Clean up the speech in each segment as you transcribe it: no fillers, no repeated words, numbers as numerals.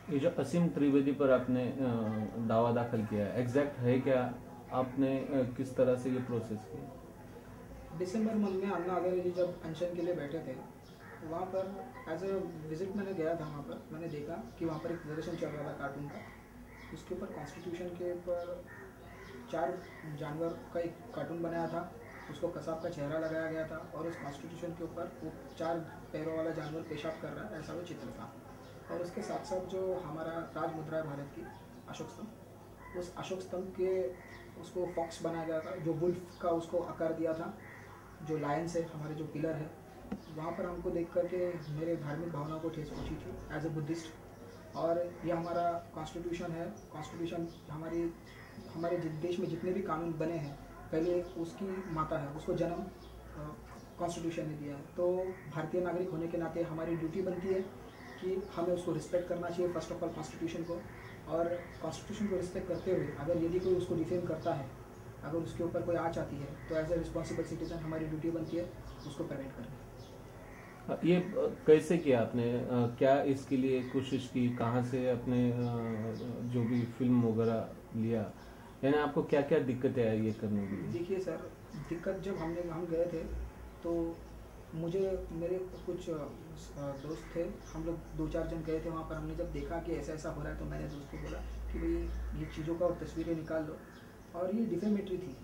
ये जो असीम त्रिवेदी पर आपने दावा दाखिल किया है, एग्जैक्ट है क्या? आपने किस तरह से ये प्रोसेस किया? दिसंबर मंथ में अन्ना हजारे जी जब अनशन के लिए बैठे थे, वहाँ पर एज ए विजिट मैंने गया था। वहाँ पर मैंने देखा कि वहाँ पर एक प्रदर्शन चल रहा था कार्टून का। उसके ऊपर कॉन्स्टिट्यूशन के ऊपर 4 जानवर का एक कार्टून बनाया था। उसको कसाब का चेहरा लगाया गया था और उस कॉन्स्टिट्यूशन के ऊपर वो 4 पैरों वाला जानवर पेशाब कर रहा है, ऐसा वो चित्र था। और उसके साथ साथ जो हमारा राज मुद्रा है भारत की, अशोक स्तंभ, उस अशोक स्तंभ के उसको फॉक्स बनाया गया था, जो वुल्फ का उसको आकार दिया था। जो लायंस है, हमारे जो पिलर है, वहाँ पर हमको देख करके मेरे धार्मिक भावनाओं को ठेस पहुँची थी एज ए बुद्धिस्ट। और ये हमारा कॉन्स्टिट्यूशन है। कॉन्स्टिट्यूशन हमारे देश में जितने भी कानून बने हैं, पहले उसकी माता है, उसको जन्म कॉन्स्टिट्यूशन ने दिया है। तो भारतीय नागरिक होने के नाते हमारी ड्यूटी बनती है कि हमें उसको रिस्पेक्ट करना चाहिए, फर्स्ट ऑफ ऑल कॉन्स्टिट्यूशन को। और कॉन्स्टिट्यूशन को रिस्पेक्ट करते हुए अगर यदि कोई उसको डिफेम करता है, अगर उसके ऊपर कोई आँच आती है, तो एज ए रिस्पॉन्सिबल सिटीजन हमारी ड्यूटी बनती है उसको प्रिवेंट करनी। ये कैसे किया आपने? क्या इसके लिए कोशिश की? कहाँ से अपने जो भी फिल्म वगैरह लिया? यानी आपको क्या क्या दिक्कतें आई ये करने के लिए? देखिए सर, दिक्कत जब हम गए थे तो मुझे मेरे कुछ दोस्त थे, हम लोग 2-4 जन गए थे वहाँ पर। हमने जब देखा कि ऐसा ऐसा हो रहा है तो मैंने दोस्त को बोला कि भाई ये चीज़ों का और तस्वीरें निकाल लो। और ये डिफेमेटरी थी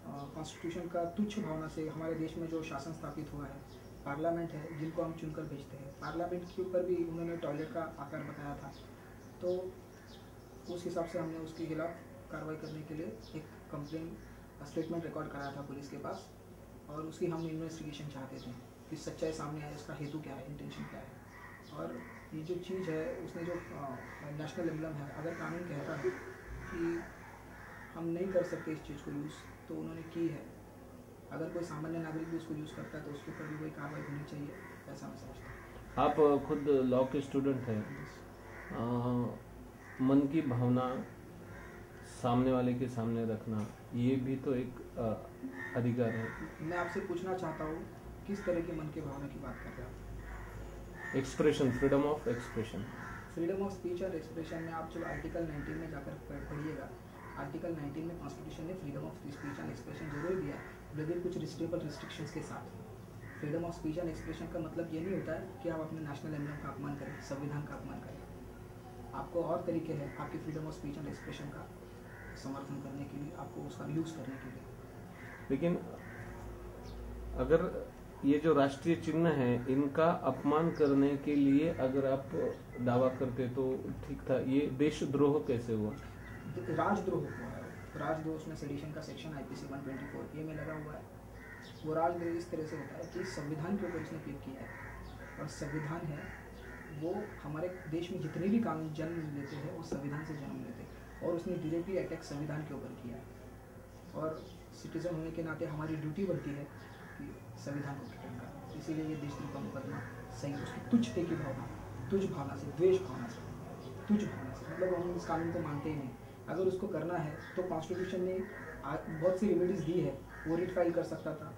कॉन्स्टिट्यूशन का तुच्छ भावना से। हमारे देश में जो शासन स्थापित हुआ है, पार्लियामेंट है जिनको हम चुनकर भेजते हैं, पार्लियामेंट के ऊपर भी उन्होंने टॉयलेट का आकार बताया था। तो उस हिसाब से हमने उसके खिलाफ कार्रवाई करने के लिए एक कंप्लेन स्टेटमेंट रिकॉर्ड कराया था पुलिस के पास। और उसकी हम इन्वेस्टिगेशन चाहते थे कि सच्चाई सामने आए, इसका हेतु क्या है, इंटेंशन क्या है। और ये जो चीज़ है, उसने जो नेशनल एम्बलम है, अगर कानून कहता है कि हम नहीं कर सकते इस चीज़ को यूज़, तो उन्होंने की है। अगर कोई सामान्य नागरिक भी उसको यूज़ करता है तो उसके ऊपर भी कोई कार्रवाई होनी चाहिए, ऐसा मैं समझता हूँ। आप खुद लॉ के स्टूडेंट हैं। मन की भावना सामने वाले के सामने रखना, ये भी तो एक अधिकार है। मैं आपसे पूछना चाहता हूँ, किस तरह के मन की भावना की बात कर रहे हैं? Expression, freedom of expression. Freedom of speech और एक्सप्रेशन में आप जब आर्टिकल 19 में जाकर पढ़िएगा, आर्टिकल 19 में कॉन्स्टिट्यूशन ने freedom of speech and expression जरूर दिया, लेकिन कुछ रिस्ट्रिक्शंस के साथ। Freedom of speech and expression का मतलब ये नहीं होता है कि आप अपने नेशनल एम्बलम का अपमान करें, संविधान का अपमान करें। आपको और तरीके हैं आपकी freedom of speech and expression का समर्थन करने के लिए, आपको उसका यूज़ करने के लिए। लेकिन अगर ये जो राष्ट्रीय चिन्ह है, इनका अपमान करने के लिए अगर आप दावा करते तो ठीक था। ये देशद्रोह कैसे हुआ? राजद्रोह हुआ है। राजद्रोह उसमें सेडिशन का सेक्शन IPC 124A में लगा हुआ है। वो राजद्रोह इस तरह से होता है कि संविधान के ऊपर उसने क्लिक किया है। और संविधान है वो हमारे देश में जितने भी कानून जन्म लेते हैं वो संविधान से जन्म लेते हैं, और उसने डायरेक्टली अटैक संविधान के ऊपर किया है। और सिटीजन होने के नाते हमारी ड्यूटी बनती है कि संविधान को प्रोटेक्ट करना। इसीलिए ये देशद्रोह का मुकदमा सही, उसकी तुच्छते की भावना, तुझ भावना से, द्वेष भावना से, तुझ भावना से, मतलब हम इस कानून को मानते ही नहीं। अगर उसको करना है तो कॉन्स्टिट्यूशन ने बहुत सी रेमेडीज़ दी है। वो रिट फाइल कर सकता था,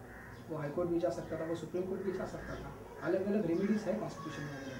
वो हाई कोर्ट भी जा सकता था, वो सुप्रीम कोर्ट भी जा सकता था। अलग अलग रेमेडीज़ है कॉन्स्टिट्यूशन में।